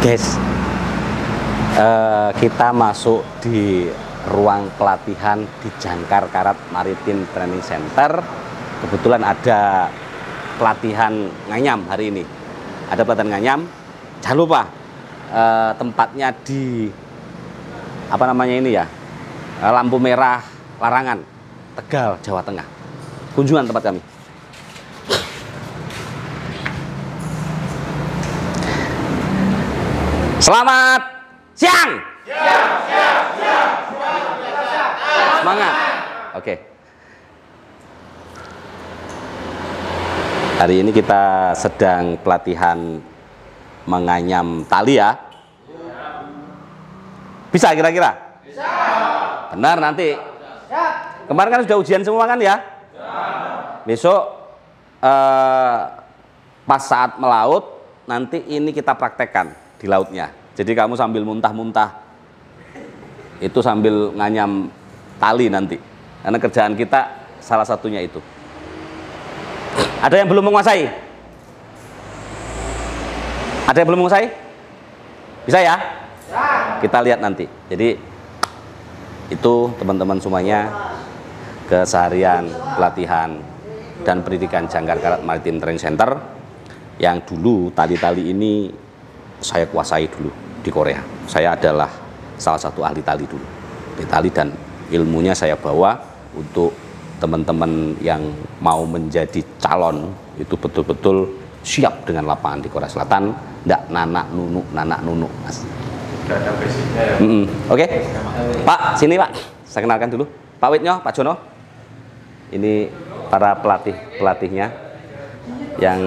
Guys, kita masuk di ruang pelatihan di Jangkar Karat Maritim Training Center. Kebetulan ada pelatihan nganyam hari ini. Ada pelatihan nganyam. Jangan lupa tempatnya di apa namanya ini ya, lampu merah Larangan, Tegal, Jawa Tengah. Kunjungan tempat kami. Selamat siang. Semangat. Oke. Hari ini kita sedang pelatihan menganyam tali ya. Bisa kira-kira? Bisa. Benar nanti. Kemarin kan sudah ujian semua kan ya? Besok pas saat melaut nanti ini kita praktekkan di lautnya. Jadi kamu sambil muntah-muntah itu sambil nganyam tali nanti. Karena kerjaan kita salah satunya itu. Ada yang belum menguasai? Ada yang belum menguasai? Bisa ya? Kita lihat nanti. Jadi itu teman-teman semuanya keseharian pelatihan dan pendidikan Jangkar Karat Maritim Training Center yang dulu tali-tali ini saya kuasai dulu di Korea. Saya adalah salah satu ahli tali dulu. Di tali dan ilmunya saya bawa untuk teman-teman yang mau menjadi calon itu betul-betul siap dengan lapangan di Korea Selatan, enggak nanak nunuk, Mas. Ya. Oke. Pak, sini Pak. Saya kenalkan dulu. Pak Witnyo, Pak Jono. Ini para pelatihnya yang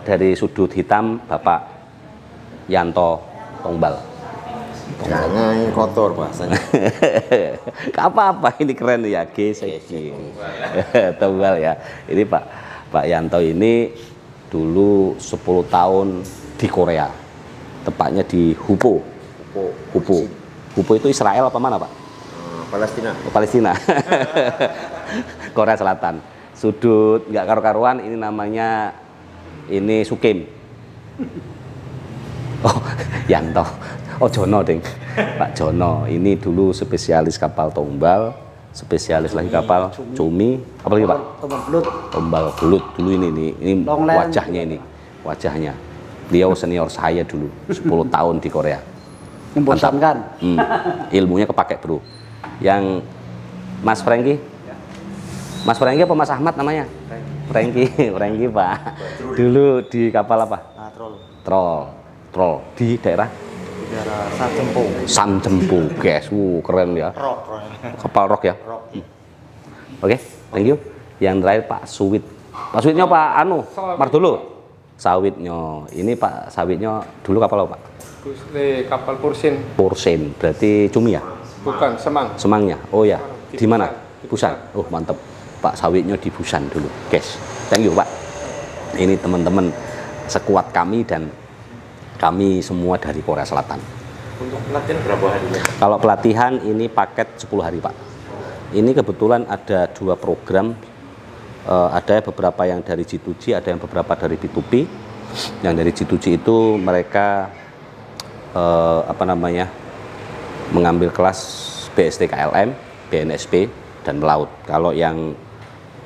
dari sudut hitam Bapak Yanto Tongbal. Jangan kotor bahasanya. Apa-apa ini keren ya, GCG. Tongbal ya. Ini Pak Yanto ini dulu 10 tahun di Korea. Tepatnya di Hupo. Hupo itu Israel apa mana, Pak? Palestina. Palestina. Korea Selatan. Sudut nggak karu-karuan ini namanya ini Sukim. Oh, Yanto. Oh, Jono, ding. Pak Jono. Ini dulu spesialis kapal tombal, spesialis lagi kapal cumi. Apa lagi, Pak? Tombal belut. Dulu ini wajahnya ini. Wajahnya. Beliau senior saya dulu, 10 tahun di Korea. Membosankan. Ilmunya kepake, Bro. Yang Mas Franky? Mas Franky apa Mas Ahmad namanya? Franky, Pak. Dulu di kapal apa? Troll di daerah Sanjempo, guys. Keren ya. Kapal rock ya. Oke, thank you. Yang terakhir Pak Suwit. Pak Suwitnya Pak Mardolo. Sawitnya. Ini Pak Sawitnya dulu kapal apa, Pak? Kapal Pursin. Pursin, berarti cumi ya? Bukan, Semang. Semangnya. Oh ya. Di mana? Busan. Oh, mantap. Pak Sawitnya di Busan dulu, guys. Thank you, Pak. Ini teman-teman sekuat kami dan kami semua dari Korea Selatan. Untuk pelatihan berapa hari? Kalau pelatihan ini paket 10 hari, Pak. Ini kebetulan ada 2 program. Ada beberapa yang dari G2G, ada yang beberapa dari B2P. Yang dari G2G itu mereka mengambil kelas BST KLM, BNSP dan melaut. Kalau yang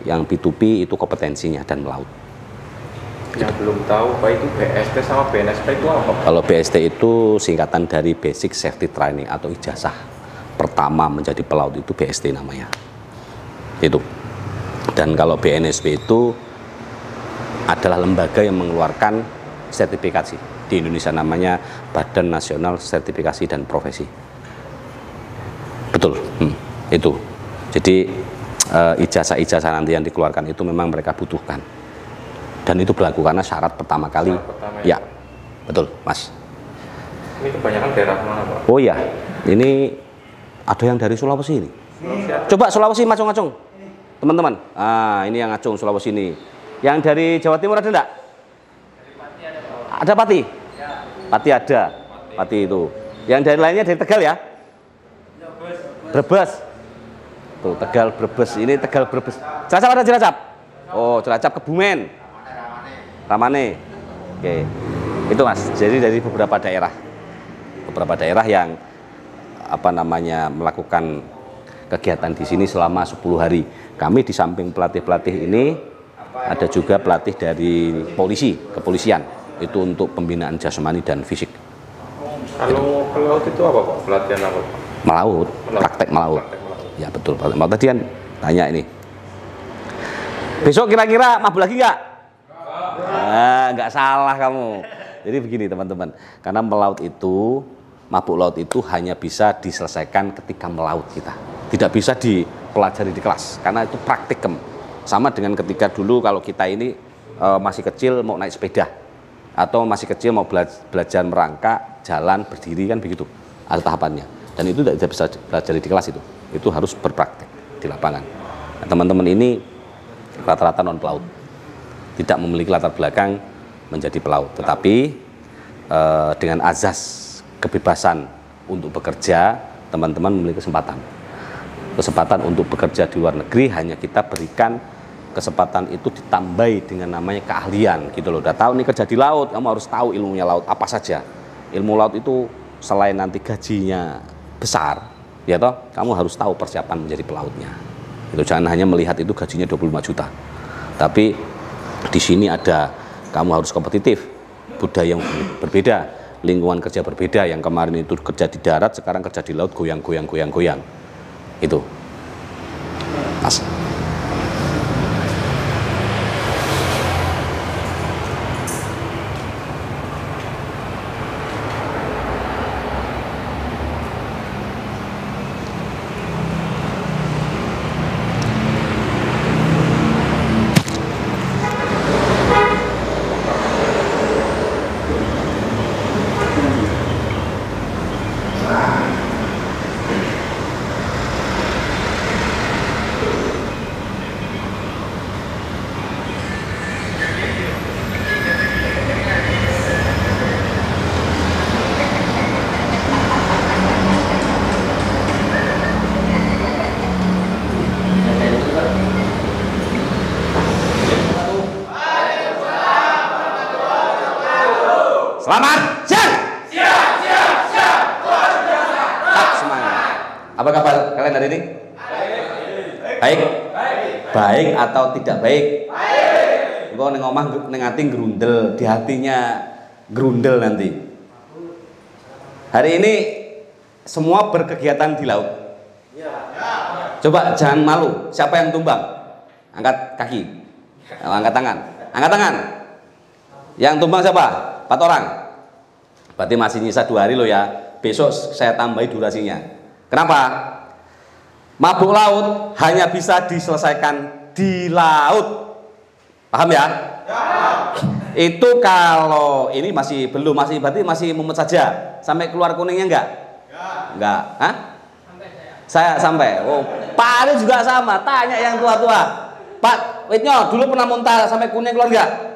B2P itu kompetensinya dan melaut. Yang belum tahu Pak, itu BST sama BNSP itu apa? Kalau BST itu singkatan dari Basic Safety Training atau ijazah pertama menjadi pelaut, itu BST namanya. Itu. Dan kalau BNSP itu adalah lembaga yang mengeluarkan sertifikasi. Di Indonesia namanya Badan Nasional Sertifikasi dan Profesi. Betul. Itu. Jadi ijazah-ijazah nanti yang dikeluarkan itu memang mereka butuhkan. Dan itu berlaku karena syarat pertama kali. Ya, betul, Mas. Ini kebanyakan daerah mana, Pak? Oh iya, ini ada yang dari Sulawesi ini. Coba Sulawesi ngacung-ngacung, teman-teman. Ah, ini yang ngacung Sulawesi ini. Yang dari Jawa Timur ada enggak? Ada Pati? Pati ada. Pati itu. Yang dari lainnya dari Tegal ya? Brebes. Tuh, Tegal, Brebes. Ini Tegal, Brebes. Cilacap ada Cilacap? Oh, Cilacap, Kebumen. Ramane. Oke. Itu Mas, jadi dari beberapa daerah. beberapa daerah yang melakukan kegiatan di sini selama 10 hari. Kami di samping pelatih-pelatih ini ada juga pelatih dari kepolisian itu untuk pembinaan jasmani dan fisik. Kalau ke laut itu apa Pak? Pelatihan apa Pak? Melaut, praktek melaut. Ya betul, praktek melaut. Tadi kan tanya ini. Besok kira-kira mabuk lagi nggak? Nggak salah kamu. Jadi begini teman-teman, karena mabuk laut itu hanya bisa diselesaikan ketika melaut kita. Tidak bisa dipelajari di kelas, karena itu praktikum. Sama dengan ketika dulu kalau kita ini masih kecil mau naik sepeda, atau masih kecil mau belajar merangkak, jalan, berdiri, kan begitu. Ada tahapannya. Dan itu tidak bisa belajar di kelas itu harus berpraktek di lapangan. Nah, teman-teman ini rata-rata non pelaut, tidak memiliki latar belakang menjadi pelaut, tetapi dengan azas kebebasan untuk bekerja, teman-teman memiliki kesempatan untuk bekerja di luar negeri. Hanya kita berikan kesempatan itu ditambahi dengan namanya keahlian gitu loh. Udah tahu nih kerja di laut, kamu harus tahu ilmunya laut apa saja. Ilmu laut itu selain nanti gajinya besar, ya toh, kamu harus tahu persiapan menjadi pelautnya. Itu jangan hanya melihat itu gajinya 25 juta. Tapi di sini ada kamu harus kompetitif, budaya yang berbeda, lingkungan kerja berbeda. Yang kemarin itu kerja di darat, sekarang kerja di laut, goyang. Itu. Mas. Selamat siang. Siap. Semangat. Apa kabar kalian hari ini? Baik atau tidak baik? Engko ning omah ning ati grundel, di hatinya grundel nanti. Hari ini semua berkegiatan di laut. Coba jangan malu. Siapa yang tumbang? Angkat kaki. Angkat tangan. Yang tumbang siapa? 4 orang. Berarti masih nyisa 2 hari loh ya. Besok saya tambahi durasinya. Kenapa? Mabuk laut hanya bisa diselesaikan di laut. Paham ya? Itu kalau ini berarti masih mumet saja. Sampai keluar kuningnya enggak? Hah? Saya sampai. Oh, Pak Ali juga sama. Tanya yang tua-tua. Pak Witnyo dulu pernah muntah sampai kuning keluar enggak?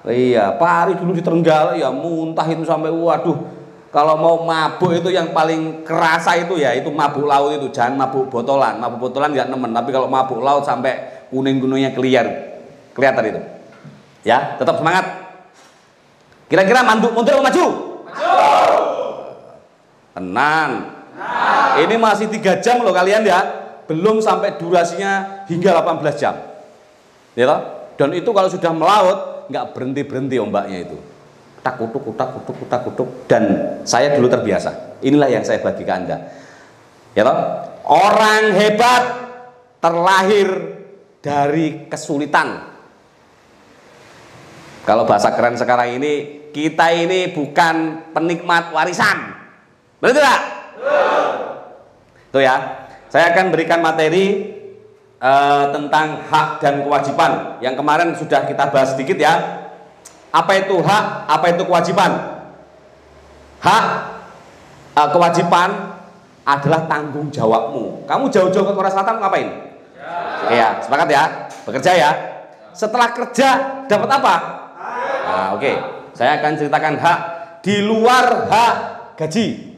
Iya, Pak Ari dulu di Trenggalek ya muntah itu sampai waduh. Kalau mau mabuk itu yang paling kerasa itu ya itu mabuk laut itu, jangan mabuk botolan. Mabuk botolan nggak nemen, tapi kalau mabuk laut sampai kuning-kuningnya kelihatan itu. Ya, tetap semangat. Kira-kira mundur atau maju? Tenang. Ini masih 3 jam loh kalian ya. Belum sampai durasinya hingga 18 jam. Ya toh? Dan itu kalau sudah melaut nggak berhenti ombaknya itu, utak kutuk, dan saya dulu terbiasa. Inilah yang saya bagi ke Anda, ya toh. Orang hebat terlahir dari kesulitan. Kalau bahasa keren sekarang ini, kita ini bukan penikmat warisan, betul tidak? Itu ya. Saya akan berikan materi tentang hak dan kewajiban yang kemarin sudah kita bahas sedikit ya. Apa itu hak, apa itu kewajiban? Hak, kewajiban adalah tanggung jawabmu. Kamu jauh-jauh ke Korea Selatan ngapain? Iya, sepakat ya, bekerja ya. Setelah kerja dapat apa? Nah, oke. Saya akan ceritakan hak di luar hak gaji.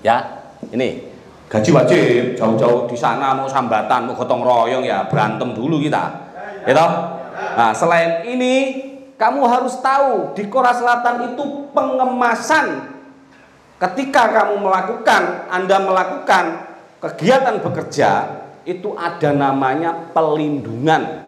Ya, ini gaji wajib, jauh-jauh di sana mau sambatan, mau gotong royong ya berantem dulu kita, gitu. Nah, selain ini kamu harus tahu di Korea Selatan itu pengemasan ketika Anda melakukan kegiatan bekerja, itu ada namanya pelindungan.